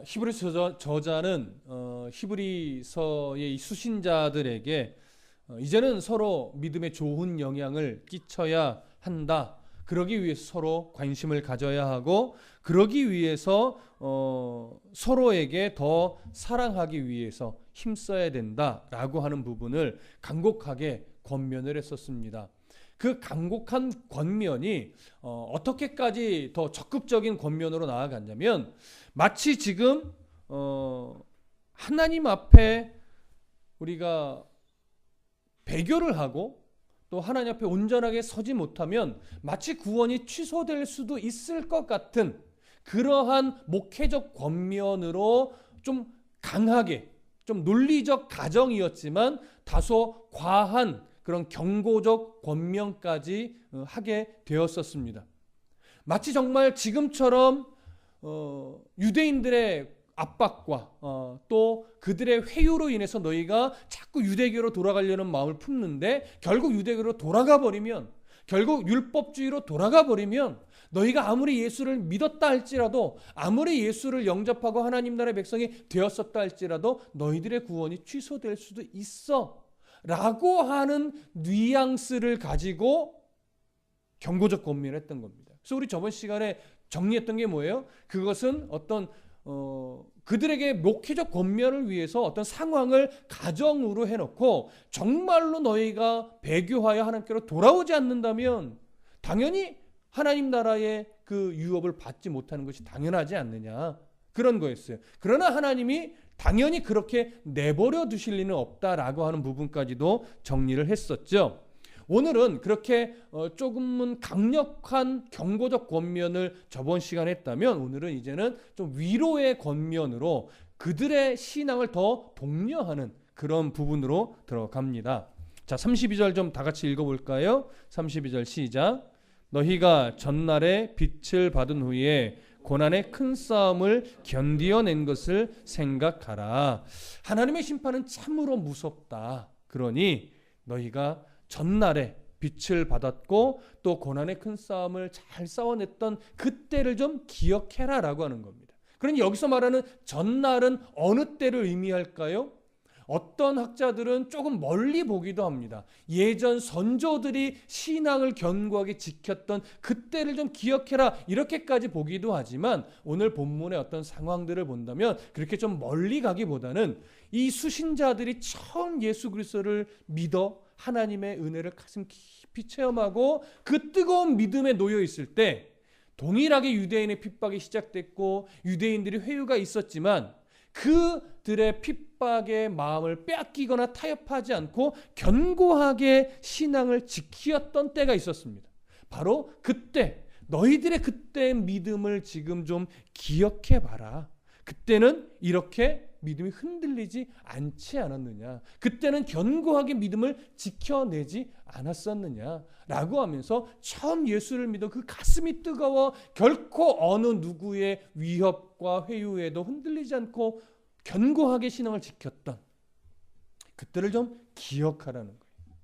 히브리서 저자는 히브리서의 이 수신자들에게 이제는 서로 믿음에 좋은 영향을 끼쳐야 한다. 그러기 위해서 서로 관심을 가져야 하고, 그러기 위해서 서로에게 더 사랑하기 위해서 힘써야 된다라고 하는 부분을 간곡하게 권면을 했었습니다. 그 간곡한 권면이 어떻게까지 더 적극적인 권면으로 나아갔냐면, 마치 지금 하나님 앞에 우리가 배교를 하고 또 하나님 앞에 온전하게 서지 못하면 마치 구원이 취소될 수도 있을 것 같은 그러한 목회적 권면으로 좀 강하게, 좀 논리적 가정이었지만 다소 과한 그런 경고적 권면까지 하게 되었었습니다. 마치 정말 지금처럼 유대인들의 압박과 또 그들의 회유로 인해서 너희가 자꾸 유대교로 돌아가려는 마음을 품는데, 결국 유대교로 돌아가 버리면, 결국 율법주의로 돌아가 버리면 너희가 아무리 예수를 믿었다 할지라도, 아무리 예수를 영접하고 하나님 나라의 백성이 되었었다 할지라도 너희들의 구원이 취소될 수도 있어 라고 하는 뉘앙스를 가지고 경고적 권면을 했던 겁니다. 그래서 우리 저번 시간에 정리했던 게 뭐예요? 그것은 어떤 그들에게 목회적 권면을 위해서 어떤 상황을 가정으로 해놓고, 정말로 너희가 배교하여 하나님께로 돌아오지 않는다면 당연히 하나님 나라의 그 유업을 받지 못하는 것이 당연하지 않느냐, 그런 거였어요. 그러나 하나님이 당연히 그렇게 내버려 두실 리는 없다라고 하는 부분까지도 정리를 했었죠. 오늘은 그렇게 조금은 강력한 경고적 권면을 저번 시간에 했다면, 오늘은 이제는 좀 위로의 권면으로 그들의 신앙을 더 독려하는 그런 부분으로 들어갑니다. 자, 32절 좀 다 같이 읽어볼까요? 32절 시작. 너희가 전날에 빛을 받은 후에 고난의 큰 싸움을 견디어낸 것을 생각하라. 하나님의 심판은 참으로 무섭다. 그러니 너희가 전날에 빛을 받았고 또 고난의 큰 싸움을 잘 싸워냈던 그때를 좀 기억해라 라고 하는 겁니다. 그러니 여기서 말하는 전날은 어느 때를 의미할까요? 어떤 학자들은 조금 멀리 보기도 합니다. 예전 선조들이 신앙을 견고하게 지켰던 그때를 좀 기억해라 이렇게까지 보기도 하지만, 오늘 본문의 어떤 상황들을 본다면 그렇게 좀 멀리 가기보다는 이 수신자들이 처음 예수 그리스도를 믿어 하나님의 은혜를 가슴 깊이 체험하고 그 뜨거운 믿음에 놓여 있을 때, 동일하게 유대인의 핍박이 시작됐고 유대인들이 회유가 있었지만 그들의 핍박의 마음을 빼앗기거나 타협하지 않고 견고하게 신앙을 지키었던 때가 있었습니다. 바로 그때, 너희들의 그때의 믿음을 지금 좀 기억해봐라. 그때는 이렇게 믿음이 흔들리지 않지 않았느냐, 그때는 견고하게 믿음을 지켜내지 않았었느냐 라고 하면서 처음 예수를 믿어 그 가슴이 뜨거워 결코 어느 누구의 위협과 회유에도 흔들리지 않고 견고하게 신앙을 지켰던 그때를 좀 기억하라는 거예요.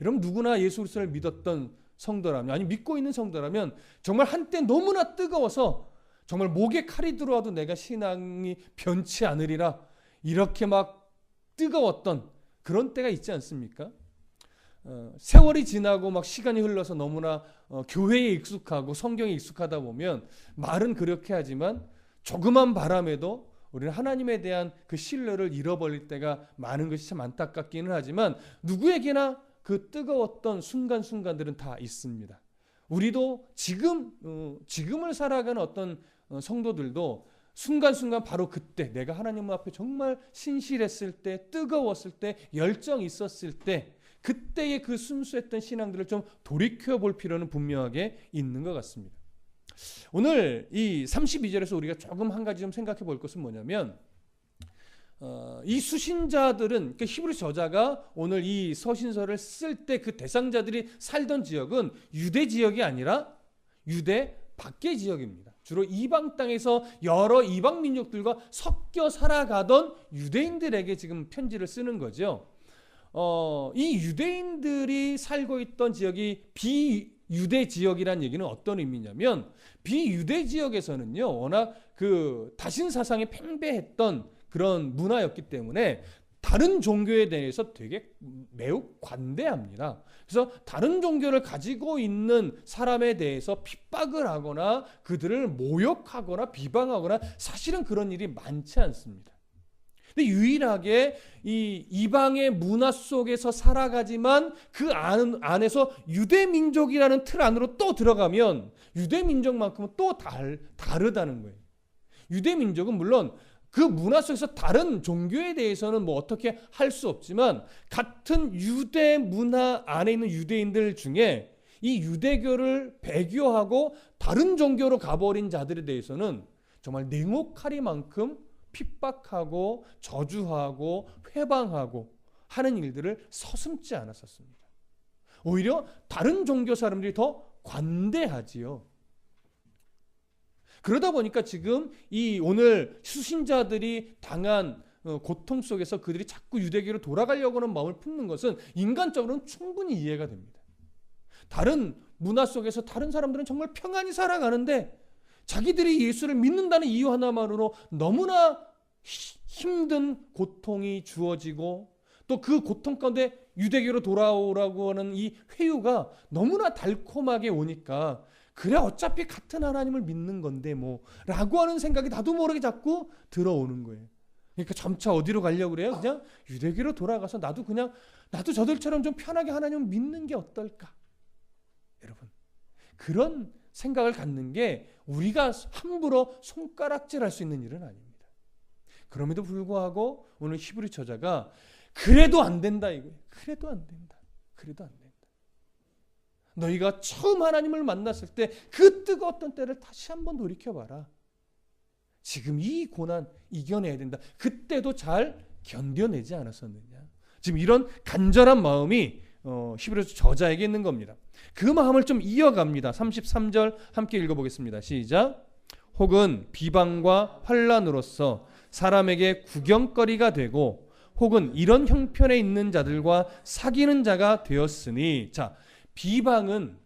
여러분, 누구나 예수 그리스도를 믿었던 성도라면, 아니 믿고 있는 성도라면 정말 한때 너무나 뜨거워서 정말 목에 칼이 들어와도 내가 신앙이 변치 않으리라, 이렇게 막 뜨거웠던 그런 때가 있지 않습니까? 세월이 지나고 막 시간이 흘러서 너무나 교회에 익숙하고 성경에 익숙하다 보면 말은 그렇게 하지만 조그만 바람에도 우리는 하나님에 대한 그 신뢰를 잃어버릴 때가 많은 것이 참 안타깝기는 하지만, 누구에게나 그 뜨거웠던 순간순간들은 다 있습니다. 우리도 지금을 살아가는 어떤 성도들도 순간순간 바로 그때 내가 하나님 앞에 정말 신실했을 때, 뜨거웠을 때, 열정이 있었을 때, 그때의 그 순수했던 신앙들을 좀 돌이켜볼 필요는 분명하게 있는 것 같습니다. 오늘 이 32절에서 우리가 조금 한 가지 좀 생각해 볼 것은 뭐냐면, 이 수신자들은, 그러니까 히브리 저자가 오늘 이 서신서를 쓸 때 그 대상자들이 살던 지역은 유대 지역이 아니라 유대 밖의 지역입니다. 주로 이방 땅에서 여러 이방 민족들과 섞여 살아가던 유대인들에게 지금 편지를 쓰는 거죠. 이 유대인들이 살고 있던 지역이 비유대 지역이란 얘기는 어떤 의미냐면, 비유대 지역에서는요 워낙 그 다신 사상이 팽배했던 그런 문화였기 때문에 다른 종교에 대해서 되게 매우 관대합니다. 그래서 다른 종교를 가지고 있는 사람에 대해서 핍박을 하거나 그들을 모욕하거나 비방하거나 사실은 그런 일이 많지 않습니다. 근데 유일하게 이 이방의 문화 속에서 살아가지만 그 안에서 유대 민족이라는 틀 안으로 또 들어가면 유대 민족만큼은 또 다르다는 거예요. 유대 민족은 물론 그 문화 속에서 다른 종교에 대해서는 뭐 어떻게 할 수 없지만 같은 유대 문화 안에 있는 유대인들 중에 이 유대교를 배교하고 다른 종교로 가버린 자들에 대해서는 정말 냉혹하리만큼 핍박하고 저주하고 회방하고 하는 일들을 서슴지 않았었습니다. 오히려 다른 종교 사람들이 더 관대하지요. 그러다 보니까 지금 이 오늘 수신자들이 당한 고통 속에서 그들이 자꾸 유대교로 돌아가려고 하는 마음을 품는 것은 인간적으로는 충분히 이해가 됩니다. 다른 문화 속에서 다른 사람들은 정말 평안히 살아가는데 자기들이 예수를 믿는다는 이유 하나만으로 너무나 힘든 고통이 주어지고 또 그 고통 가운데 유대교로 돌아오라고 하는 이 회유가 너무나 달콤하게 오니까 그래 어차피 같은 하나님을 믿는 건데 뭐 라고 하는 생각이 나도 모르게 자꾸 들어오는 거예요. 그러니까 점차 어디로 가려고 그래요? 그냥 유대교로 돌아가서 나도 저들처럼 좀 편하게 하나님을 믿는 게 어떨까? 여러분, 그런 생각을 갖는 게 우리가 함부로 손가락질할 수 있는 일은 아닙니다. 그럼에도 불구하고 오늘 히브리 저자가 그래도 안 된다 이거예요. 그래도 안 된다. 그래도 안 된다. 너희가 처음 하나님을 만났을 때 그 뜨거웠던 때를 다시 한번 돌이켜봐라. 지금 이 고난 이겨내야 된다. 그때도 잘 견뎌내지 않았었느냐. 지금 이런 간절한 마음이 히브리서 저자에게 있는 겁니다. 그 마음을 좀 이어갑니다. 33절 함께 읽어보겠습니다. 시작. 혹은 비방과 환난으로서 사람에게 구경거리가 되고 혹은 이런 형편에 있는 자들과 사귀는 자가 되었으니, 자, 비방은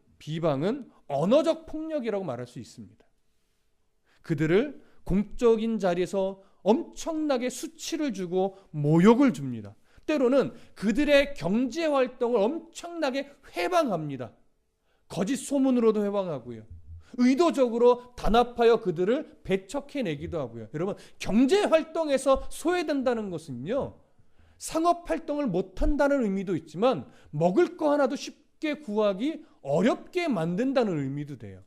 언어적 폭력이라고 말할 수 있습니다. 그들을 공적인 자리에서 엄청나게 수치를 주고 모욕을 줍니다. 때로는 그들의 경제 활동을 엄청나게 회방합니다. 거짓 소문으로도 회방하고요. 의도적으로 단합하여 그들을 배척해내기도 하고요. 여러분, 경제 활동에서 소외된다는 것은요, 상업 활동을 못한다는 의미도 있지만 먹을 거 하나도 쉽게 구하기 어렵게 만든다는 의미도 돼요.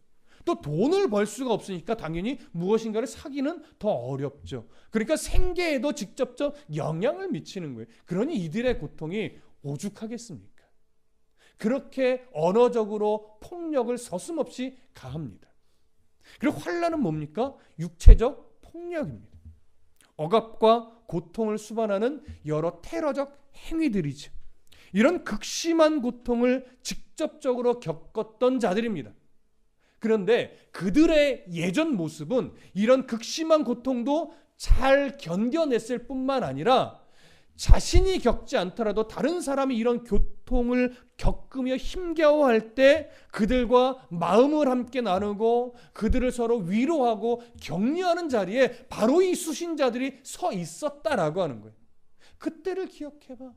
또 돈을 벌 수가 없으니까 당연히 무엇인가를 사기는 더 어렵죠. 그러니까 생계에도 직접적 영향을 미치는 거예요. 그러니 이들의 고통이 오죽하겠습니까? 그렇게 언어적으로 폭력을 서슴없이 가합니다. 그리고 환난은 뭡니까? 육체적 폭력입니다. 억압과 고통을 수반하는 여러 테러적 행위들이죠. 이런 극심한 고통을 직접적으로 겪었던 자들입니다. 그런데 그들의 예전 모습은 이런 극심한 고통도 잘 견뎌냈을 뿐만 아니라 자신이 겪지 않더라도 다른 사람이 이런 고통을 겪으며 힘겨워할 때 그들과 마음을 함께 나누고 그들을 서로 위로하고 격려하는 자리에 바로 이 수신자들이 서 있었다라고 하는 거예요. 그때를 기억해봐.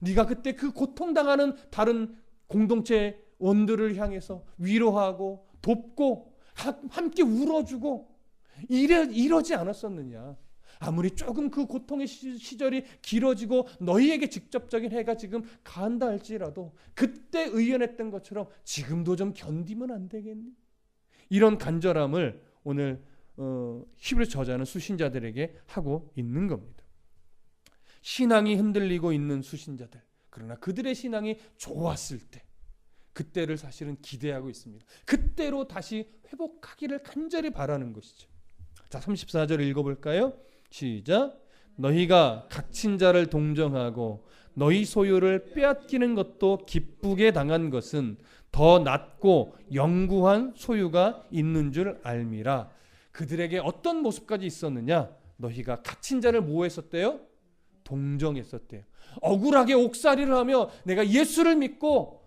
네가 그때 그 고통당하는 다른 공동체 원들을 향해서 위로하고 돕고 함께 울어주고 이러지 않았었느냐. 아무리 조금 그 고통의 시절이 길어지고 너희에게 직접적인 해가 지금 간다 할지라도 그때 의연했던 것처럼 지금도 좀 견디면 안 되겠니? 이런 간절함을 오늘 히브리 저자는 수신자들에게 하고 있는 겁니다. 신앙이 흔들리고 있는 수신자들, 그러나 그들의 신앙이 좋았을 때 그때를 사실은 기대하고 있습니다. 그때로 다시 회복하기를 간절히 바라는 것이죠. 자, 34절 읽어볼까요? 시작. 너희가 갇힌 자를 동정하고 너희 소유를 빼앗기는 것도 기쁘게 당한 것은 더 낫고 영구한 소유가 있는 줄 알미라. 그들에게 어떤 모습까지 있었느냐? 너희가 갇힌 자를 뭐 했었대요? 동정했었대요. 억울하게 옥살이를 하며 내가 예수를 믿고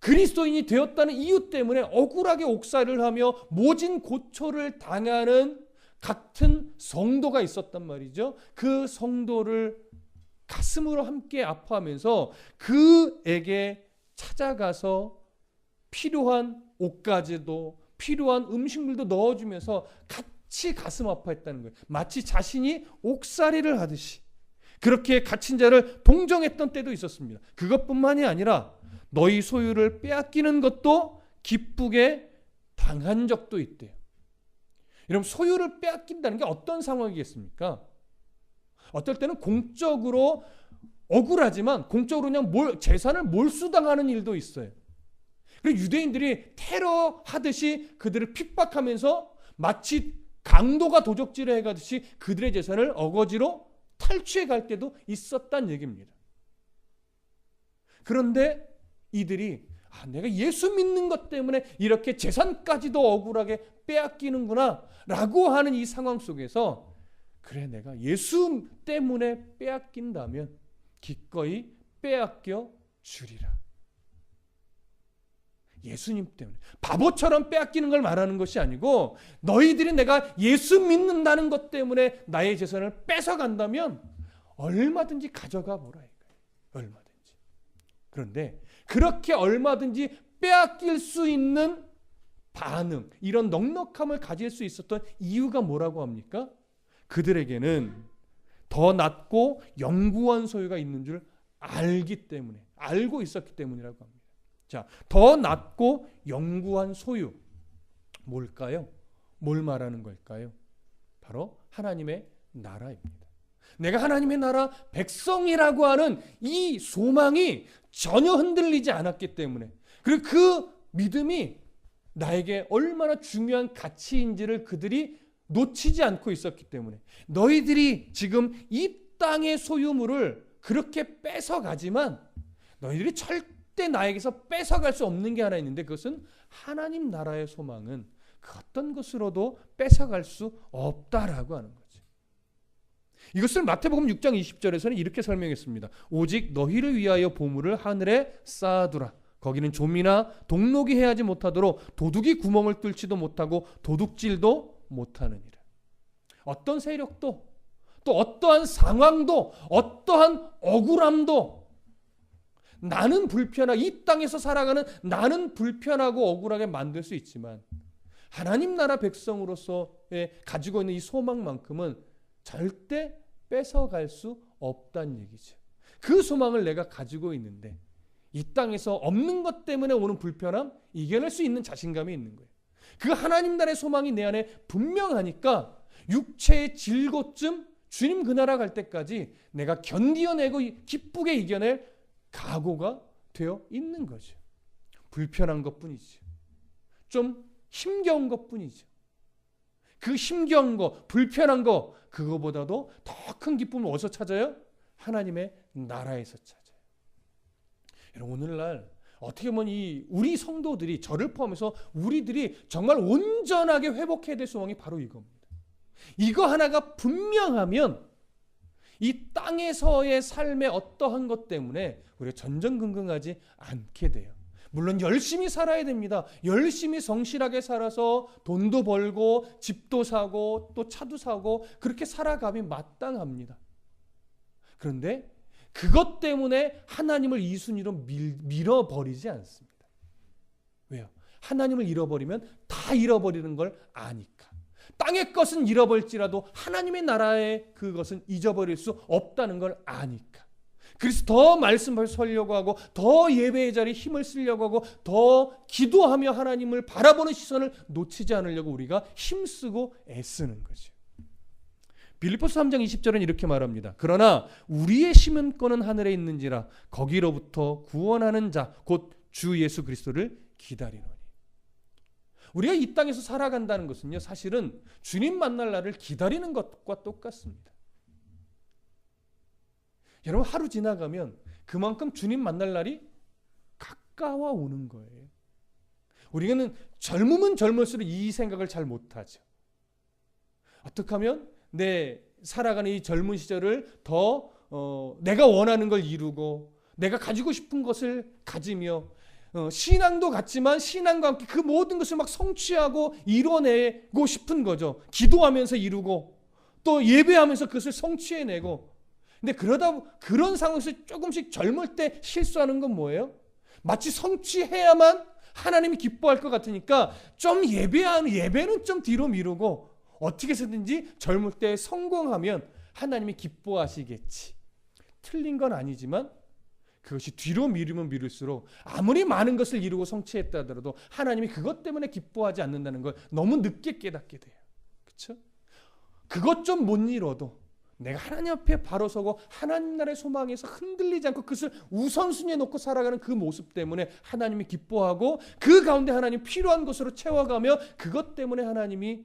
그리스도인이 되었다는 이유 때문에 억울하게 옥살이를 하며 모진 고초를 당하는 같은 성도가 있었단 말이죠. 그 성도를 가슴으로 함께 아파하면서 그에게 찾아가서 필요한 옷가지도 필요한 음식물도 넣어주면서 같이 가슴 아파했다는 거예요. 마치 자신이 옥살이를 하듯이 그렇게 갇힌 자를 동정했던 때도 있었습니다. 그것뿐만이 아니라 너희 소유를 빼앗기는 것도 기쁘게 당한 적도 있대요. 여러분, 소유를 빼앗긴다는 게 어떤 상황이겠습니까? 어떨 때는 공적으로 억울하지만 공적으로 그냥 재산을 몰수당하는 일도 있어요. 그리고 유대인들이 테러 하듯이 그들을 핍박하면서 마치 강도가 도적질을 해가듯이 그들의 재산을 어거지로 탈취해 갈 때도 있었단 얘기입니다. 그런데 이들이 내가 예수 믿는 것 때문에 이렇게 재산까지도 억울하게 빼앗기는구나 라고 하는 이 상황 속에서 그래, 내가 예수 때문에 빼앗긴다면 기꺼이 빼앗겨 주리라. 예수님 때문에 바보처럼 빼앗기는 걸 말하는 것이 아니고 너희들이 내가 예수 믿는다는 것 때문에 나의 재산을 뺏어간다면 얼마든지 가져가 보라 이거예요. 얼마든지. 그런데 그렇게 얼마든지 빼앗길 수 있는 반응, 이런 넉넉함을 가질 수 있었던 이유가 뭐라고 합니까? 그들에게는 더 낮고 영구한 소유가 있는 줄 알고 있었기 때문이라고 합니다. 자, 더 낮고 영구한 소유, 뭘까요? 뭘 말하는 걸까요? 바로 하나님의 나라입니다. 내가 하나님의 나라 백성이라고 하는 이 소망이 전혀 흔들리지 않았기 때문에, 그리고 그 믿음이 나에게 얼마나 중요한 가치인지를 그들이 놓치지 않고 있었기 때문에, 너희들이 지금 이 땅의 소유물을 그렇게 뺏어가지만 너희들이 절대 나에게서 뺏어갈 수 없는 게 하나 있는데, 그것은 하나님 나라의 소망은 그 어떤 것으로도 뺏어갈 수 없다라고 하는 거죠. 이것을 마태복음 6장 20절에서는 이렇게 설명했습니다. 오직 너희를 위하여 보물을 하늘에 쌓아두라. 거기는 좀이나 동록이 해하지 못하도록 도둑이 구멍을 뚫지도 못하고 도둑질도 못하느니라. 어떤 세력도, 또 어떠한 상황도, 어떠한 억울함도, 나는 불편하고, 이 땅에서 살아가는 나는 불편하고 억울하게 만들 수 있지만 하나님 나라 백성으로서의 가지고 있는 이 소망만큼은 절대 뺏어갈 수 없다는 얘기죠. 그 소망을 내가 가지고 있는데 이 땅에서 없는 것 때문에 오는 불편함, 이겨낼 수 있는 자신감이 있는 거예요. 그 하나님 나라의 소망이 내 안에 분명하니까 육체의 질고쯤 주님 그 나라 갈 때까지 내가 견디어내고 기쁘게 이겨낼 각오가 되어 있는 거죠. 불편한 것뿐이죠. 좀 힘겨운 것뿐이죠. 그 힘겨운 거, 불편한 거, 그거보다도 더 큰 기쁨을 어디서 찾아요? 하나님의 나라에서 찾아요. 여러분, 오늘날 어떻게 보면 우리 성도들이, 저를 포함해서 우리들이 정말 온전하게 회복해야 될 소망이 바로 이겁니다. 이거 하나가 분명하면 이 땅에서의 삶의 어떠한 것 때문에 우리가 전전긍긍하지 않게 돼요. 물론 열심히 살아야 됩니다. 열심히 성실하게 살아서 돈도 벌고 집도 사고 또 차도 사고 그렇게 살아감이 마땅합니다. 그런데 그것 때문에 하나님을 2순위로 밀어버리지 않습니다. 왜요? 하나님을 잃어버리면 다 잃어버리는 걸 아니까. 땅의 것은 잃어버릴지라도 하나님의 나라의 그것은 잊어버릴 수 없다는 걸 아니까. 그래서 더 말씀을 설려고 하고, 더 예배의 자리에 힘을 쓰려고 하고, 더 기도하며 하나님을 바라보는 시선을 놓치지 않으려고 우리가 힘쓰고 애쓰는 거죠. 빌립보서 3장 20절은 이렇게 말합니다. 그러나 우리의 시민권은 하늘에 있는지라 거기로부터 구원하는 자 곧 주 예수 그리스도를 기다리노니. 우리가 이 땅에서 살아간다는 것은요, 사실은 주님 만날 날을 기다리는 것과 똑같습니다. 여러분, 하루 지나가면 그만큼 주님 만날 날이 가까워 오는 거예요. 우리는 젊으면 젊을수록 이 생각을 잘 못하죠. 어떻게 하면 내 살아가는 이 젊은 시절을 더 내가 원하는 걸 이루고 내가 가지고 싶은 것을 가지며 신앙도 같지만 신앙과 함께 그 모든 것을 막 성취하고 이뤄내고 싶은 거죠. 기도하면서 이루고 또 예배하면서 그것을 성취해내고. 근데 그런 상황에서 조금씩 젊을 때 실수하는 건 뭐예요? 마치 성취해야만 하나님이 기뻐할 것 같으니까 좀 예배는 좀 뒤로 미루고 어떻게 해서든지 젊을 때 성공하면 하나님이 기뻐하시겠지. 틀린 건 아니지만 그것이 뒤로 미루면 미룰수록 아무리 많은 것을 이루고 성취했다 하더라도 하나님이 그것 때문에 기뻐하지 않는다는 걸 너무 늦게 깨닫게 돼요. 그렇죠? 그것 좀 못 이뤄도 내가 하나님 앞에 바로 서고 하나님 나라의 소망에서 흔들리지 않고 그것을 우선순위에 놓고 살아가는 그 모습 때문에 하나님이 기뻐하고 그 가운데 하나님 필요한 것으로 채워가며 그것 때문에 하나님이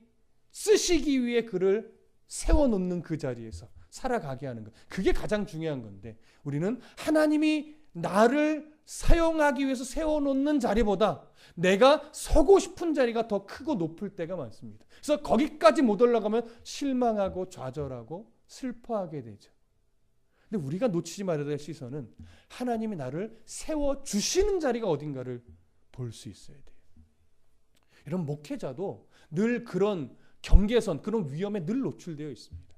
쓰시기 위해 그를 세워놓는 그 자리에서 살아가게 하는 것. 그게 가장 중요한 건데 우리는 하나님이 나를 사용하기 위해서 세워놓는 자리보다 내가 서고 싶은 자리가 더 크고 높을 때가 많습니다. 그래서 거기까지 못 올라가면 실망하고 좌절하고 슬퍼하게 되죠. 근데 우리가 놓치지 말아야 될 시선은 하나님이 나를 세워주시는 자리가 어딘가를 볼 수 있어야 돼요. 이런 목회자도 늘 그런 경계선, 그런 위험에 늘 노출되어 있습니다.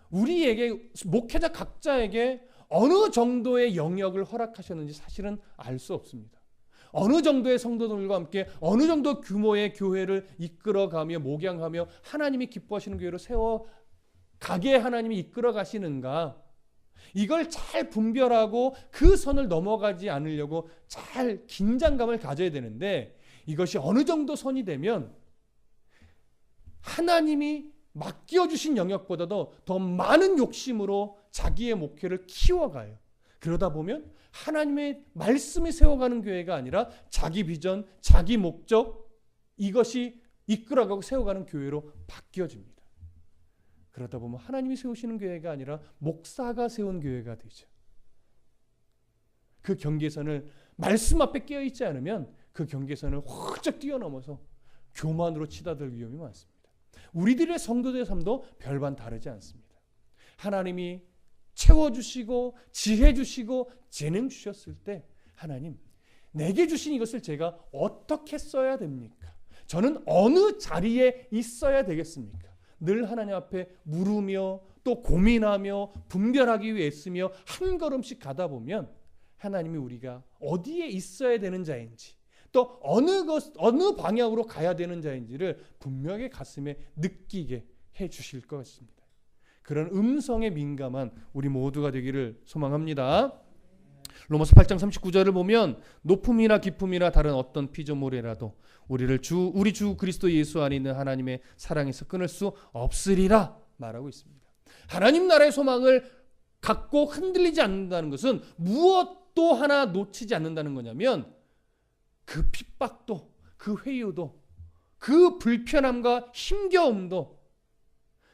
우리에게, 목회자 각자에게 어느 정도의 영역을 허락하셨는지 사실은 알 수 없습니다. 어느 정도의 성도들과 함께 어느 정도 규모의 교회를 이끌어가며 목양하며 하나님이 기뻐하시는 교회로 세워가게 하나님이 이끌어 가시는가, 이걸 잘 분별하고 그 선을 넘어가지 않으려고 잘 긴장감을 가져야 되는데, 이것이 어느 정도 선이 되면 하나님이 맡겨주신 영역보다도 더 많은 욕심으로 자기의 목회를 키워가요. 그러다 보면 하나님의 말씀이 세워가는 교회가 아니라 자기 비전, 자기 목적, 이것이 이끌어가고 세워가는 교회로 바뀌어집니다. 그러다 보면 하나님이 세우시는 교회가 아니라 목사가 세운 교회가 되죠. 그 경계선을 말씀 앞에 깨어있지 않으면 그 경계선을 훌쩍 뛰어넘어서 교만으로 치닫을 위험이 많습니다. 우리들의 성도들의 삶도 별반 다르지 않습니다. 하나님이 채워주시고 지혜 주시고 재능 주셨을 때 하나님, 내게 주신 이것을 제가 어떻게 써야 됩니까? 저는 어느 자리에 있어야 되겠습니까? 늘 하나님 앞에 물으며 또 고민하며 분별하기 위해 애쓰며 한 걸음씩 가다 보면 하나님이 우리가 어디에 있어야 되는 자인지, 또 어느 방향으로 가야 되는 자인지를 분명히 가슴에 느끼게 해 주실 것 같습니다. 그런 음성에 민감한 우리 모두가 되기를 소망합니다. 로마서 8장 39절을 보면 높음이나 깊음이나 다른 어떤 피조물이라도 우리 주 그리스도 예수 안에 있는 하나님의 사랑에서 끊을 수 없으리라 말하고 있습니다. 하나님 나라의 소망을 갖고 흔들리지 않는다는 것은 무엇도 하나 놓치지 않는다는 거냐면, 그 핍박도, 그 회유도, 그 불편함과 힘겨움도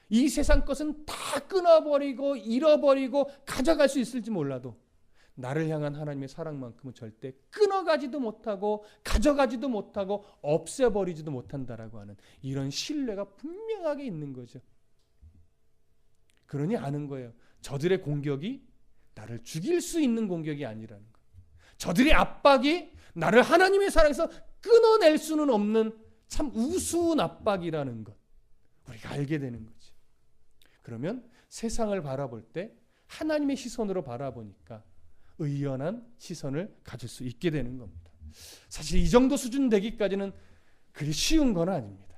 이 세상 것은 다 끊어버리고 잃어버리고 가져갈 수 있을지 몰라도 나를 향한 하나님의 사랑만큼은 절대 끊어가지도 못하고 가져가지도 못하고 없애버리지도 못한다라고 하는 이런 신뢰가 분명하게 있는 거죠. 그러니 아는 거예요. 저들의 공격이 나를 죽일 수 있는 공격이 아니라는 거. 저들의 압박이 나를 하나님의 사랑에서 끊어낼 수는 없는 참 우스운 압박이라는 것, 우리가 알게 되는 거죠. 그러면 세상을 바라볼 때 하나님의 시선으로 바라보니까 의연한 시선을 가질 수 있게 되는 겁니다. 사실 이 정도 수준 되기까지는 그리 쉬운 건 아닙니다.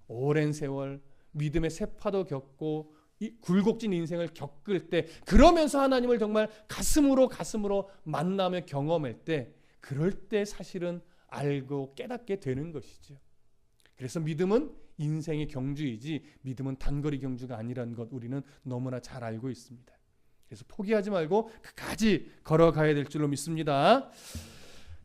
오랜 세월 믿음의 세파도 겪고 굴곡진 인생을 겪을 때, 그러면서 하나님을 정말 가슴으로 만나며 경험할 때, 그럴 때 사실은 알고 깨닫게 되는 것이죠. 그래서 믿음은 인생의 경주이지 믿음은 단거리 경주가 아니라는 것 우리는 너무나 잘 알고 있습니다. 그래서 포기하지 말고 끝까지 걸어가야 될 줄로 믿습니다.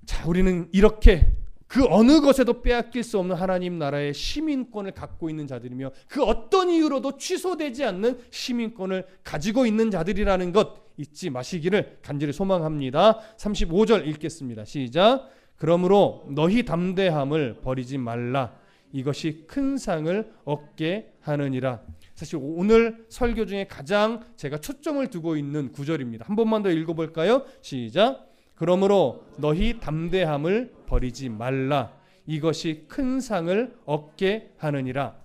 자, 우리는 이렇게 그 어느 것에도 빼앗길 수 없는 하나님 나라의 시민권을 갖고 있는 자들이며 그 어떤 이유로도 취소되지 않는 시민권을 가지고 있는 자들이라는 것 잊지 마시기를 간절히 소망합니다. 35절 읽겠습니다. 시작. 그러므로 너희 담대함을 버리지 말라. 이것이 큰 상을 얻게 하느니라. 사실 오늘 설교 중에 가장 제가 초점을 두고 있는 구절입니다. 한 번만 더 읽어볼까요? 시작. 그러므로 너희 담대함을 버리지 말라. 이것이 큰 상을 얻게 하느니라.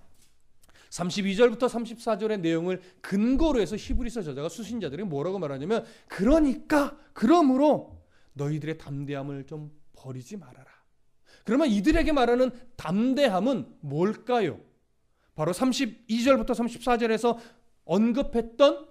32절부터 34절의 내용을 근거로 해서 히브리서 저자가 수신자들이 뭐라고 말하냐면 그러므로 너희들의 담대함을 좀 버리지 말아라. 그러면 이들에게 말하는 담대함은 뭘까요? 바로 32절부터 34절에서 언급했던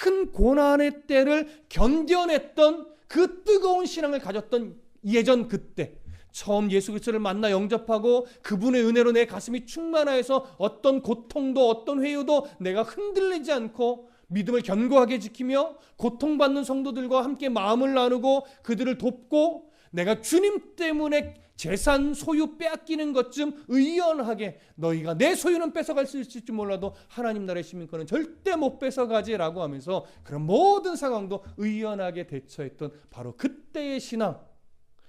큰 고난의 때를 견뎌냈던 그 뜨거운 신앙을 가졌던 예전 그때, 처음 예수 그리스도를 만나 영접하고 그분의 은혜로 내 가슴이 충만하여서 어떤 고통도 어떤 회유도 내가 흔들리지 않고 믿음을 견고하게 지키며 고통받는 성도들과 함께 마음을 나누고 그들을 돕고 내가 주님 때문에 재산 소유 빼앗기는 것쯤 의연하게 너희가 내 소유는 뺏어갈 수 있을지 몰라도 하나님 나라의 시민권은 절대 못 뺏어가지라고 하면서 그런 모든 상황도 의연하게 대처했던 바로 그때의 신앙,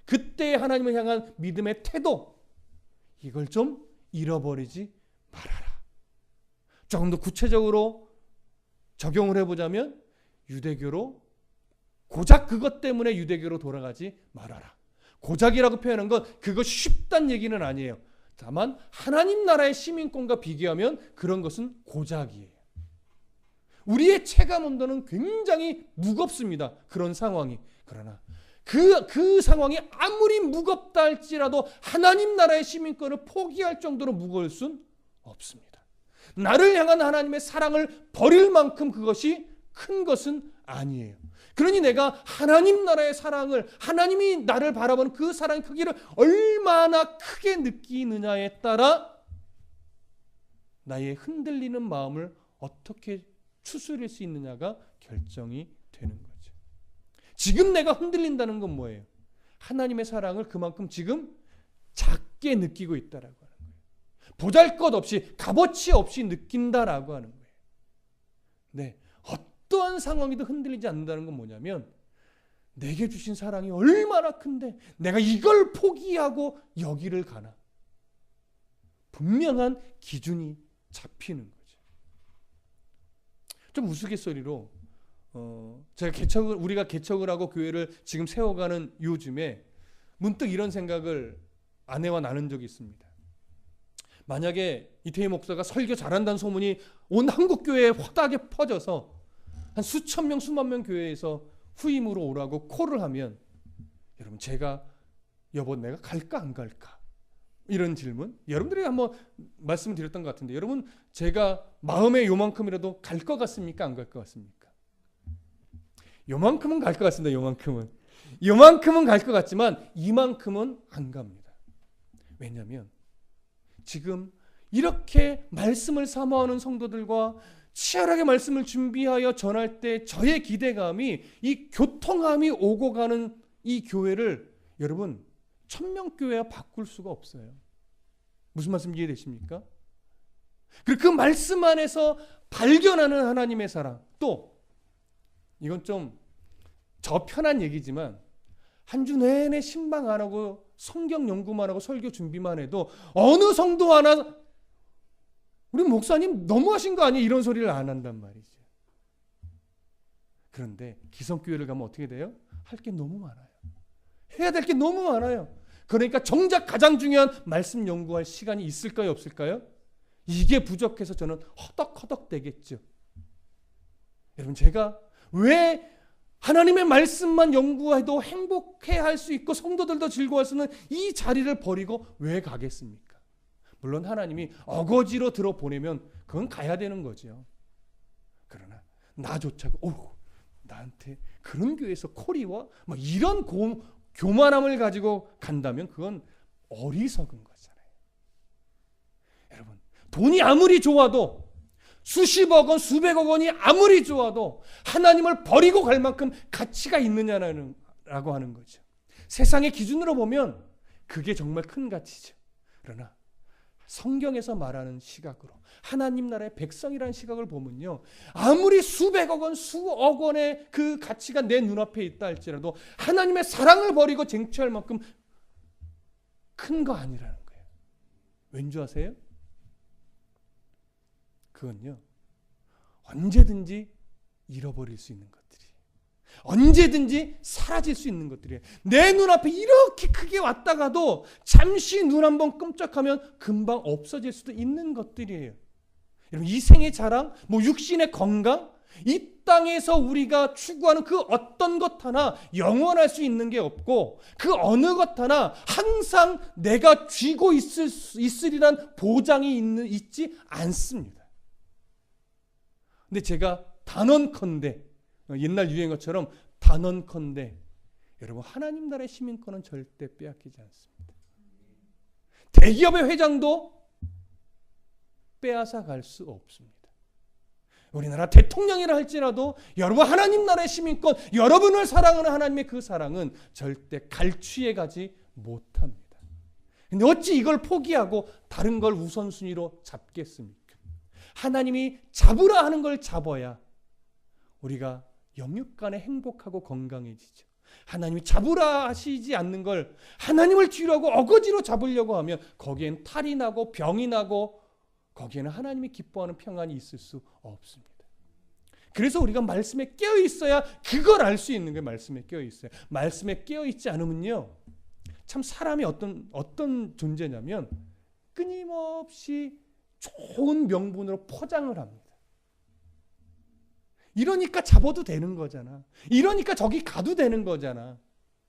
그때의 하나님을 향한 믿음의 태도, 이걸 좀 잃어버리지 말아라. 조금 더 구체적으로 적용을 해보자면 유대교로 고작 그것 때문에 유대교로 돌아가지 말아라. 고작이라고 표현한 건 그거 쉽단 얘기는 아니에요. 다만 하나님 나라의 시민권과 비교하면 그런 것은 고작이에요. 우리의 체감 온도는 굉장히 무겁습니다. 그런 상황이. 그러나 그 상황이 아무리 무겁다 할지라도 하나님 나라의 시민권을 포기할 정도로 무거울 순 없습니다. 나를 향한 하나님의 사랑을 버릴 만큼 그것이 큰 것은 아니에요. 그러니 내가 하나님 나라의 사랑을, 하나님이 나를 바라보는 그 사랑의 크기를 얼마나 크게 느끼느냐에 따라 나의 흔들리는 마음을 어떻게 추스릴 수 있느냐가 결정이 되는 거죠. 지금 내가 흔들린다는 건 뭐예요? 하나님의 사랑을 그만큼 지금 작게 느끼고 있다라고 하는 거예요. 보잘것없이, 값어치 없이 느낀다라고 하는 거예요. 네, 어떠한 상황이든 흔들리지 않는다는 건 뭐냐면 내게 주신 사랑이 얼마나 큰데 내가 이걸 포기하고 여기를 가나. 분명한 기준이 잡히는 거죠. 좀 우스갯소리로 우리가 개척을 하고 교회를 지금 세워가는 요즘에 문득 이런 생각을 아내와 나눈 적이 있습니다. 만약에 이태희 목사가 설교 잘한다는 소문이 온 한국 교회에 허다하게 퍼져서 한 수천 명, 수만 명 교회에서 후임으로 오라고 콜을 하면 여러분 제가 여보 내가 갈까 안 갈까? 이런 질문 여러분들이 한번 말씀을 드렸던 것 같은데 여러분 제가 마음에 요만큼이라도 갈 것 같습니까? 안 갈 것 같습니까? 요만큼은 갈 것 같습니다. 요만큼은 갈 것 같지만 이만큼은 안 갑니다. 왜냐하면 지금 이렇게 말씀을 사모하는 성도들과 치열하게 말씀을 준비하여 전할 때 저의 기대감이 이 교통함이 오고 가는 이 교회를 여러분 천명교회와 바꿀 수가 없어요. 무슨 말씀 이해되십니까? 그리고 그 말씀 안에서 발견하는 하나님의 사랑, 또 이건 좀 저편한 얘기지만 한 주 내내 신방 안 하고 성경 연구만 하고 설교 준비만 해도 어느 성도 하나 우리 목사님 너무하신 거 아니에요? 이런 소리를 안 한단 말이죠. 그런데 기성교회를 가면 어떻게 돼요? 할 게 너무 많아요. 해야 될 게 너무 많아요. 그러니까 정작 가장 중요한 말씀 연구할 시간이 있을까요? 없을까요? 이게 부족해서 저는 허덕허덕 되겠죠. 여러분 제가 왜 하나님의 말씀만 연구해도 행복해야 할 수 있고 성도들도 즐거워할 수 있는 이 자리를 버리고 왜 가겠습니까? 물론 하나님이 어거지로 들어보내면 그건 가야 되는 거죠. 그러나 나조차도 나한테 그런 교회에서 콜이와 막 이런 교만함을 가지고 간다면 그건 어리석은 거잖아요. 여러분 돈이 아무리 좋아도 수십억 원, 수백억 원이 아무리 좋아도 하나님을 버리고 갈 만큼 가치가 있느냐라고 하는 거죠. 세상의 기준으로 보면 그게 정말 큰 가치죠. 그러나 성경에서 말하는 시각으로 하나님 나라의 백성이라는 시각을 보면요. 아무리 수백억 원, 수억 원의 그 가치가 내 눈앞에 있다 할지라도 하나님의 사랑을 버리고 쟁취할 만큼 큰 거 아니라는 거예요. 왠 줄 아세요? 그건요. 언제든지 잃어버릴 수 있는 것들이 언제든지 사라질 수 있는 것들이에요. 내 눈앞에 이렇게 크게 왔다가도 잠시 눈 한번 끔찍하면 금방 없어질 수도 있는 것들이에요. 여러분, 이 생의 자랑, 육신의 건강, 이 땅에서 우리가 추구하는 그 어떤 것 하나 영원할 수 있는 게 없고, 그 어느 것 하나 항상 내가 쥐고 있으리란 보장이 있지 않습니다. 근데 제가 단언컨대, 옛날 유행어처럼 단언컨대, 여러분, 하나님 나라의 시민권은 절대 빼앗기지 않습니다. 대기업의 회장도 빼앗아 갈 수 없습니다. 우리나라 대통령이라 할지라도 여러분, 하나님 나라의 시민권, 여러분을 사랑하는 하나님의 그 사랑은 절대 갈취해 가지 못합니다. 근데 어찌 이걸 포기하고 다른 걸 우선순위로 잡겠습니까? 하나님이 잡으라 하는 걸 잡아야 우리가 영육간에 행복하고 건강해지죠. 하나님이 잡으라 하시지 않는 걸 하나님을 뒤로 하고 어거지로 잡으려고 하면 거기엔 탈이 나고 병이 나고 거기에는 하나님이 기뻐하는 평안이 있을 수 없습니다. 그래서 우리가 말씀에 깨어 있어야 그걸 알 수 있는 거예요. 말씀에 깨어 있어야. 말씀에 깨어 있지 않으면요, 참 사람이 어떤 존재냐면 끊임없이 좋은 명분으로 포장을 합니다. 이러니까 잡아도 되는 거잖아. 이러니까 저기 가도 되는 거잖아.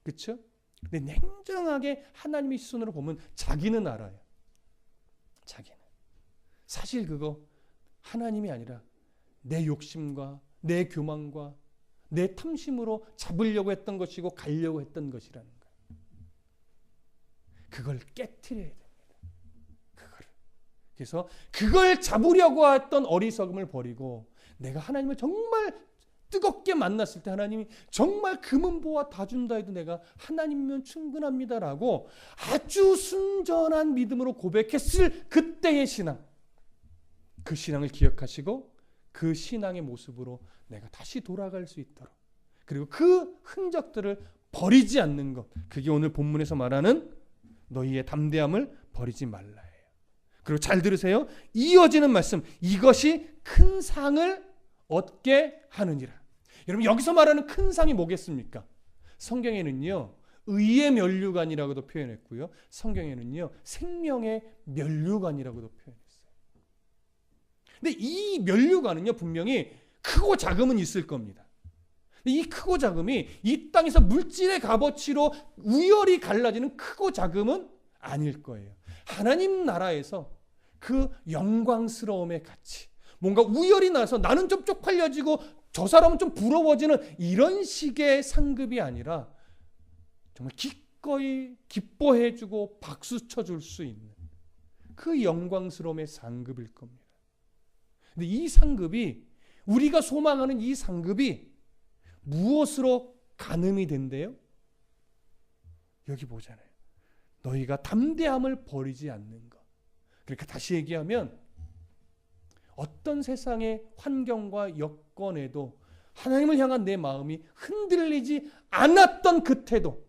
그렇죠? 근데 냉정하게 하나님의 시선으로 보면 자기는 알아요. 자기는. 사실 그거 하나님이 아니라 내 욕심과 내 교만과 내 탐심으로 잡으려고 했던 것이고 가려고 했던 것이라는 거예요. 그걸 깨트려야 됩니다. 그래서 그걸 잡으려고 했던 어리석음을 버리고 내가 하나님을 정말 뜨겁게 만났을 때 하나님이 정말 금은보화 다 준다 해도 내가 하나님이면 충분합니다라고 아주 순전한 믿음으로 고백했을 그때의 신앙, 그 신앙을 기억하시고 그 신앙의 모습으로 내가 다시 돌아갈 수 있도록, 그리고 그 흔적들을 버리지 않는 것, 그게 오늘 본문에서 말하는 너희의 담대함을 버리지 말라. 그리고 잘 들으세요. 이어지는 말씀, 이것이 큰 상을 얻게 하느니라. 여러분, 여기서 말하는 큰 상이 뭐겠습니까? 성경에는요, 의의 면류관이라고도 표현했고요, 성경에는요, 생명의 면류관이라고도 표현했어요. 근데 이 면류관은요, 분명히 크고 작음은 있을 겁니다. 이 크고 작음이 이 땅에서 물질의 값어치로 우열이 갈라지는 크고 작음은 아닐 거예요. 하나님 나라에서 그 영광스러움의 가치, 뭔가 우열이 나서 나는 좀 쪽팔려지고 저 사람은 좀 부러워지는 이런 식의 상급이 아니라 정말 기꺼이 기뻐해주고 박수 쳐줄 수 있는 그 영광스러움의 상급일 겁니다. 근데 이 상급이, 우리가 소망하는 이 상급이 무엇으로 가늠이 된대요? 여기 보잖아요. 너희가 담대함을 버리지 않는 것. 그러니까 다시 얘기하면 어떤 세상의 환경과 여건에도 하나님을 향한 내 마음이 흔들리지 않았던 그 태도,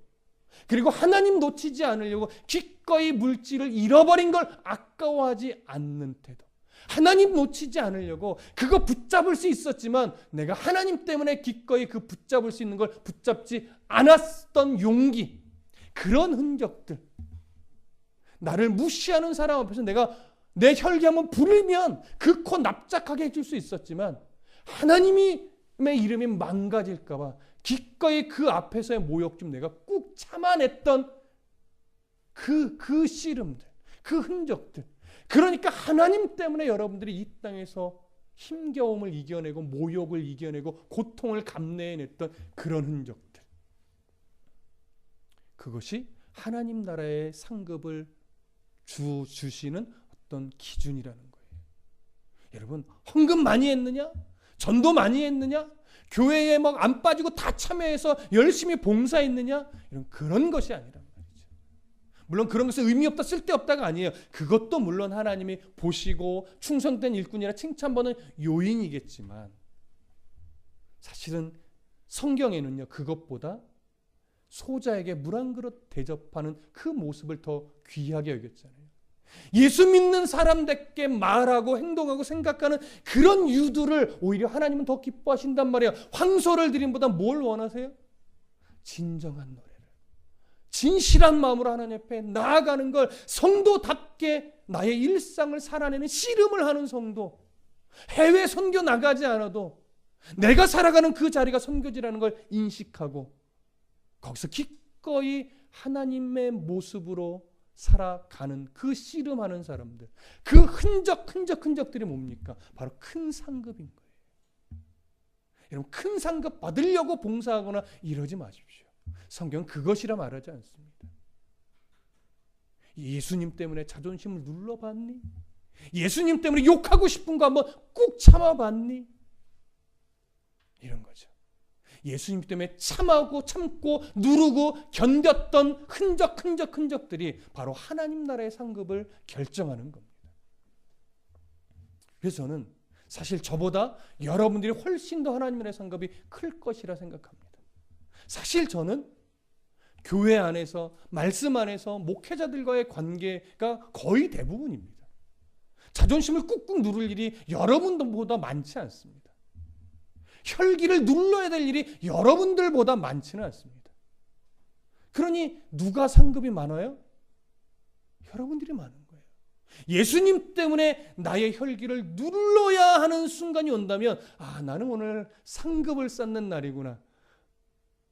그리고 하나님 놓치지 않으려고 기꺼이 물질을 잃어버린 걸 아까워하지 않는 태도, 하나님 놓치지 않으려고 그거 붙잡을 수 있었지만 내가 하나님 때문에 기꺼이 그 붙잡을 수 있는 걸 붙잡지 않았던 용기, 그런 흔적들, 나를 무시하는 사람 앞에서 내가 내 혈기 한번 부르면 그 코 납작하게 해줄 수 있었지만 하나님의 이름이 망가질까 봐 기꺼이 그 앞에서의 모욕 좀 내가 꾹 참아냈던 그 씨름들, 그 흔적들. 그러니까 하나님 때문에 여러분들이 이 땅에서 힘겨움을 이겨내고 모욕을 이겨내고 고통을 감내해냈던 그런 흔적들. 그것이 하나님 나라의 상급을 주시는 어떤 기준이라는 거예요. 여러분, 헌금 많이 했느냐? 전도 많이 했느냐? 교회에 막 안 빠지고 다 참여해서 열심히 봉사했느냐? 이런 그런 것이 아니란 말이죠. 물론 그런 것은 의미 없다, 쓸데없다가 아니에요. 그것도 물론 하나님이 보시고 충성된 일꾼이라 칭찬받는 요인이겠지만 사실은 성경에는요, 그것보다 소자에게 물 한 그릇 대접하는 그 모습을 더 귀하게 여겼잖아요. 예수 믿는 사람답게 말하고 행동하고 생각하는 그런 유두를 오히려 하나님은 더 기뻐하신단 말이에요. 황소를 드림보다 뭘 원하세요? 진정한 노래를, 진실한 마음으로 하나님 앞에 나아가는 걸, 성도답게 나의 일상을 살아내는 씨름을 하는 성도, 해외 선교 나가지 않아도 내가 살아가는 그 자리가 선교지라는 걸 인식하고 거기서 기꺼이 하나님의 모습으로 살아가는 그 씨름하는 사람들, 그 흔적들이 뭡니까? 바로 큰 상급인 거예요. 여러분, 큰 상급 받으려고 봉사하거나 이러지 마십시오. 성경은 그것이라 말하지 않습니다. 예수님 때문에 자존심을 눌러봤니? 예수님 때문에 욕하고 싶은 거 한번 꾹 참아봤니? 이런 거죠. 예수님 때문에 참고 누르고 견뎠던 흔적들이 바로 하나님 나라의 상급을 결정하는 겁니다. 그래서 저는 사실 저보다 여러분들이 훨씬 더 하나님 나라의 상급이 클 것이라 생각합니다. 사실 저는 교회 안에서, 말씀 안에서 목회자들과의 관계가 거의 대부분입니다. 자존심을 꾹꾹 누를 일이 여러분들보다 많지 않습니다. 혈기를 눌러야 될 일이 여러분들보다 많지는 않습니다. 그러니 누가 상급이 많아요? 여러분들이 많은 거예요. 예수님 때문에 나의 혈기를 눌러야 하는 순간이 온다면, 나는 오늘 상급을 쌓는 날이구나,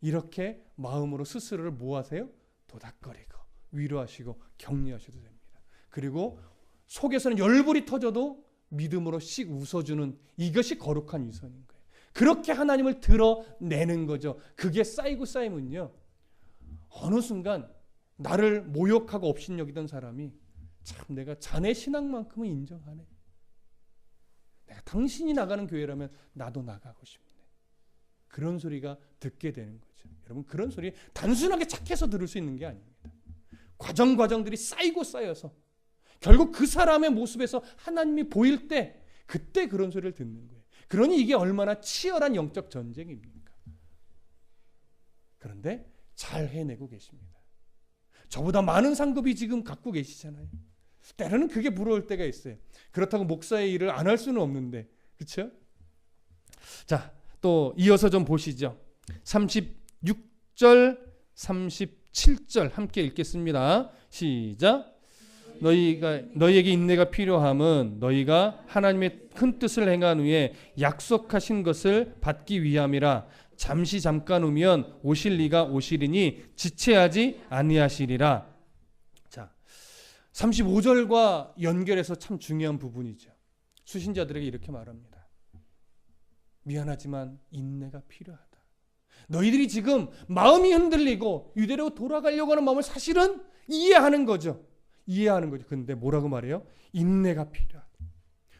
이렇게 마음으로 스스로를 뭐 하세요? 도닥거리고 위로하시고 격려하셔도 됩니다. 그리고 속에서는 열불이 터져도 믿음으로 씩 웃어주는, 이것이 거룩한 위선인 거예요. 그렇게 하나님을 드러내는 거죠. 그게 쌓이고 쌓이면요, 어느 순간 나를 모욕하고 업신여기던 사람이 참 내가 자네 신앙만큼은 인정하네, 내가 당신이 나가는 교회라면 나도 나가고 싶네, 그런 소리가 듣게 되는 거죠. 여러분, 그런 소리 단순하게 착해서 들을 수 있는 게 아닙니다. 과정들이 쌓이고 쌓여서 결국 그 사람의 모습에서 하나님이 보일 때, 그때 그런 소리를 듣는 거예요. 그러니 이게 얼마나 치열한 영적 전쟁입니까? 그런데 잘 해내고 계십니다. 저보다 많은 상급이 지금 갖고 계시잖아요. 때로는 그게 부러울 때가 있어요. 그렇다고 목사의 일을 안 할 수는 없는데, 그렇죠? 자, 또 이어서 좀 보시죠. 36절, 37절 함께 읽겠습니다. 시작. 너희에게 인내가 필요함은 너희가 하나님의 큰 뜻을 행한 후에 약속하신 것을 받기 위함이라. 잠시 잠깐 오면 오실 이가 오시리니 지체하지 아니하시리라. 자, 35절과 연결해서 참 중요한 부분이죠. 수신자들에게 이렇게 말합니다. 미안하지만 인내가 필요하다. 너희들이 지금 마음이 흔들리고 유대로 돌아가려고 하는 마음을 사실은 이해하는 거죠. 근데 뭐라고 말해요? 인내가 필요하다.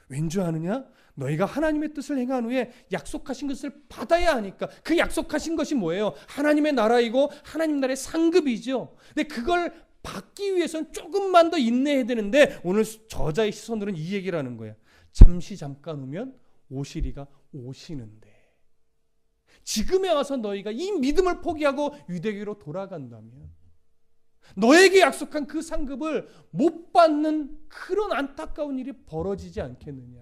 왠지 아느냐? 너희가 하나님의 뜻을 행한 후에 약속하신 것을 받아야 하니까. 그 약속하신 것이 뭐예요? 하나님의 나라이고 하나님 나라의 상급이죠. 근데 그걸 받기 위해서는 조금만 더 인내해야 되는데, 오늘 저자의 시선으로는 이 얘기를 하는 거야. 잠시 잠깐 오면 오시리가 오시는데, 지금에 와서 너희가 이 믿음을 포기하고 유대교로 돌아간다면 너에게 약속한 그 상급을 못 받는 그런 안타까운 일이 벌어지지 않겠느냐.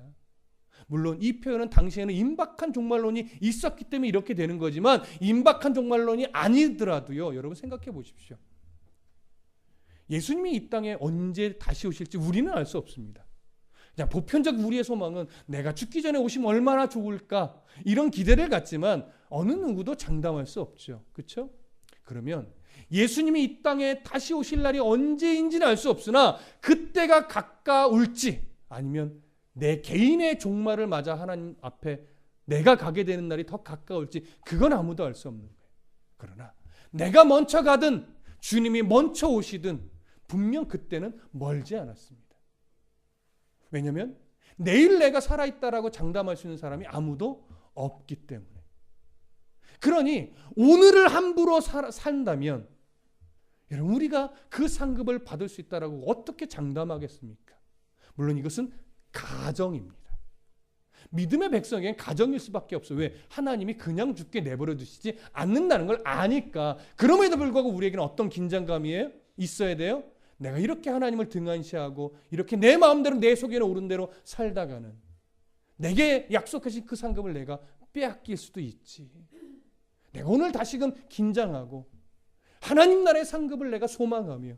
물론 이 표현은 당시에는 임박한 종말론이 있었기 때문에 이렇게 되는 거지만, 임박한 종말론이 아니더라도요, 여러분 생각해 보십시오. 예수님이 이 땅에 언제 다시 오실지 우리는 알 수 없습니다. 그냥 보편적 우리의 소망은 내가 죽기 전에 오시면 얼마나 좋을까, 이런 기대를 갖지만 어느 누구도 장담할 수 없죠. 그렇죠? 그러면 예수님이 이 땅에 다시 오실 날이 언제인지는 알 수 없으나 그때가 가까울지, 아니면 내 개인의 종말을 맞아 하나님 앞에 내가 가게 되는 날이 더 가까울지, 그건 아무도 알 수 없는 거예요. 그러나 내가 먼저 가든 주님이 먼저 오시든 분명 그때는 멀지 않았습니다. 왜냐하면 내일 내가 살아있다라고 장담할 수 있는 사람이 아무도 없기 때문에. 그러니 오늘을 함부로 산다면 여러분, 우리가 그 상급을 받을 수 있다라고 어떻게 장담하겠습니까? 물론 이것은 가정입니다. 믿음의 백성에겐 가정일 수밖에 없어요. 왜? 하나님이 그냥 죽게 내버려 두시지 않는다는 걸 아니까. 그럼에도 불구하고 우리에게는 어떤 긴장감이에요? 있어야 돼요? 내가 이렇게 하나님을 등한시하고 이렇게 내 마음대로 내 속에는 오른 대로 살다가는 내게 약속하신 그 상급을 내가 빼앗길 수도 있지. 내가 오늘 다시금 긴장하고 하나님 나라의 상급을 내가 소망하며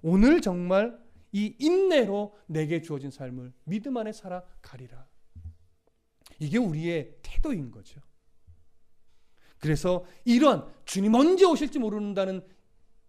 오늘 정말 이 인내로 내게 주어진 삶을 믿음 안에 살아가리라. 이게 우리의 태도인 거죠. 그래서 이러한 주님 언제 오실지 모른다는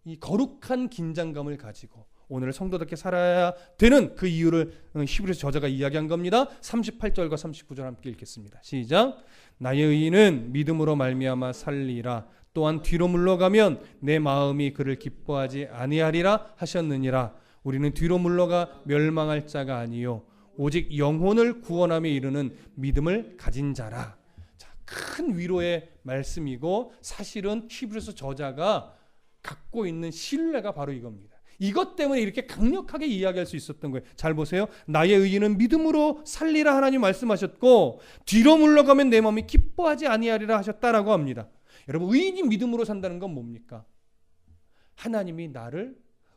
이 거룩한 긴장감을 가지고 오늘 성도답게 살아야 되는 그 이유를 히브리서 저자가 이야기한 겁니다. 38절과 39절 함께 읽겠습니다. 시작. 나의 의인은 믿음으로 말미암아 살리라. 또한 뒤로 물러가면 내 마음이 그를 기뻐하지 아니하리라 하셨느니라. 우리는 뒤로 물러가 멸망할 자가 아니요 오직 영혼을 구원함에 이르는 믿음을 가진 자라. 자, 큰 위로의 말씀이고 사실은 히브리서 저자가 갖고 있는 신뢰가 바로 이겁니다. 이것 때문에 이렇게 강력하게 이야기할 수 있었던 거예요. 잘 보세요. 나의 의인은 믿음으로 살리라 하나님 말씀하셨고 뒤로 물러가면 내 마음이 기뻐하지 아니하리라 하셨다라고 합니다. 여러분, 의인이 믿음으로 산다는 건 뭡니까? 하나님이 나를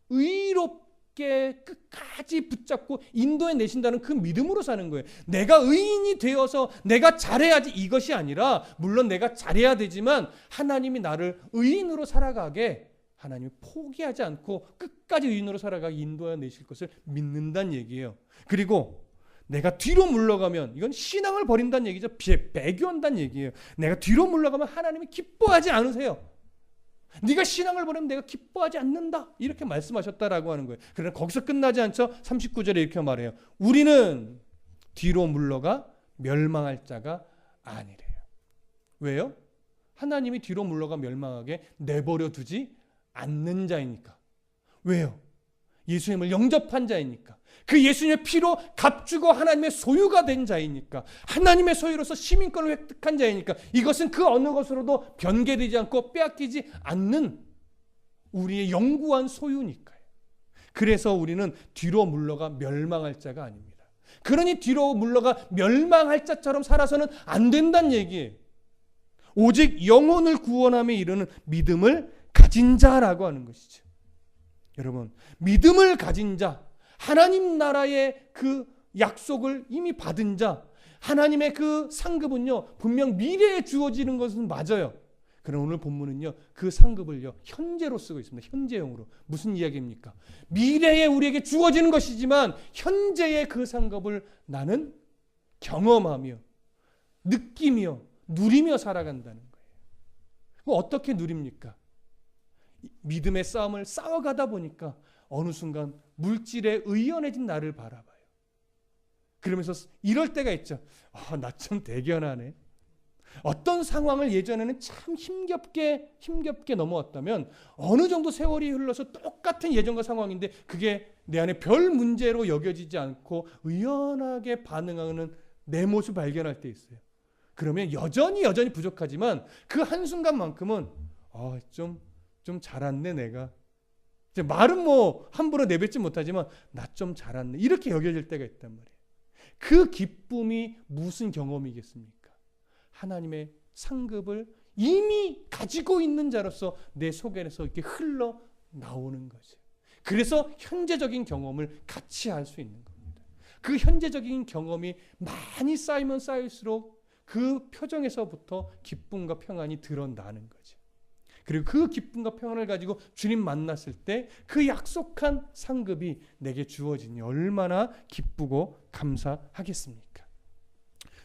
의롭게 끝까지 붙잡고 인도해 내신다는 그 믿음으로 사는 거예요. 내가 의인이 되어서 내가 잘해야지 이것이 아니라, 물론 내가 잘해야 되지만 하나님이 나를 의인으로 살아가게 하나님이 포기하지 않고 끝까지 의인으로 살아가게 인도해 내실 것을 믿는다는 얘기예요. 그리고 내가 뒤로 물러가면 이건 신앙을 버린다는 얘기죠. 배교한다는 얘기예요. 내가 뒤로 물러가면 하나님이 기뻐하지 않으세요. 네가 신앙을 버리면 내가 기뻐하지 않는다. 이렇게 말씀하셨다라고 하는 거예요. 그러나 거기서 끝나지 않죠. 39절에 이렇게 말해요. 우리는 뒤로 물러가 멸망할 자가 아니래요. 왜요? 하나님이 뒤로 물러가 멸망하게 내버려 두지 않는 자이니까. 왜요? 예수님을 영접한 자이니까. 그 예수님의 피로 값주고 하나님의 소유가 된 자이니까. 하나님의 소유로서 시민권을 획득한 자이니까. 이것은 그 어느 것으로도 변개되지 않고 빼앗기지 않는 우리의 영구한 소유니까요. 그래서 우리는 뒤로 물러가 멸망할 자가 아닙니다. 그러니 뒤로 물러가 멸망할 자처럼 살아서는 안 된다는 얘기예요. 오직 영혼을 구원함에 이르는 믿음을 가진 자라고 하는 것이죠. 여러분, 믿음을 가진 자, 하나님 나라의 그 약속을 이미 받은 자, 하나님의 그 상급은요 분명 미래에 주어지는 것은 맞아요. 그러나 오늘 본문은요 그 상급을요 현재로 쓰고 있습니다. 현재형으로. 무슨 이야기입니까? 미래에 우리에게 주어지는 것이지만 현재의 그 상급을 나는 경험하며 느끼며 누리며 살아간다는 거예요. 어떻게 누립니까? 믿음의 싸움을 싸워가다 보니까 어느 순간 물질에 의연해진 나를 바라봐요. 그러면서 이럴 때가 있죠. 나 좀 대견하네. 어떤 상황을 예전에는 참 힘겹게 넘어왔다면 어느 정도 세월이 흘러서 똑같은 예전과 상황인데 그게 내 안에 별 문제로 여겨지지 않고 의연하게 반응하는 내 모습을 발견할 때 있어요. 그러면 여전히 부족하지만 그 한순간만큼은 좀 잘았네 내가. 이제 말은 뭐 함부로 내뱉지 못하지만 나 좀 잘았네 이렇게 여겨질 때가 있단 말이에요. 그 기쁨이 무슨 경험이겠습니까? 하나님의 상급을 이미 가지고 있는 자로서 내 속에서 이렇게 흘러 나오는 거죠. 그래서 현재적인 경험을 같이 할 수 있는 겁니다. 그 현재적인 경험이 많이 쌓이면 쌓일수록 그 표정에서부터 기쁨과 평안이 드러나는 거죠. 그리고 그 기쁨과 평안을 가지고 주님 만났을 때 그 약속한 상급이 내게 주어지니 얼마나 기쁘고 감사하겠습니까?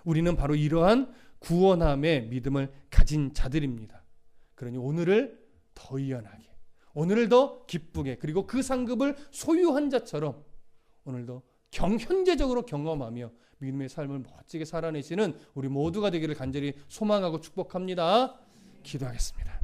우리는 바로 이러한 구원함의 믿음을 가진 자들입니다. 그러니 오늘을 더 의연하게, 오늘을 더 기쁘게, 그리고 그 상급을 소유한 자처럼 오늘도 현재적으로 경험하며 믿음의 삶을 멋지게 살아내시는 우리 모두가 되기를 간절히 소망하고 축복합니다. 기도하겠습니다.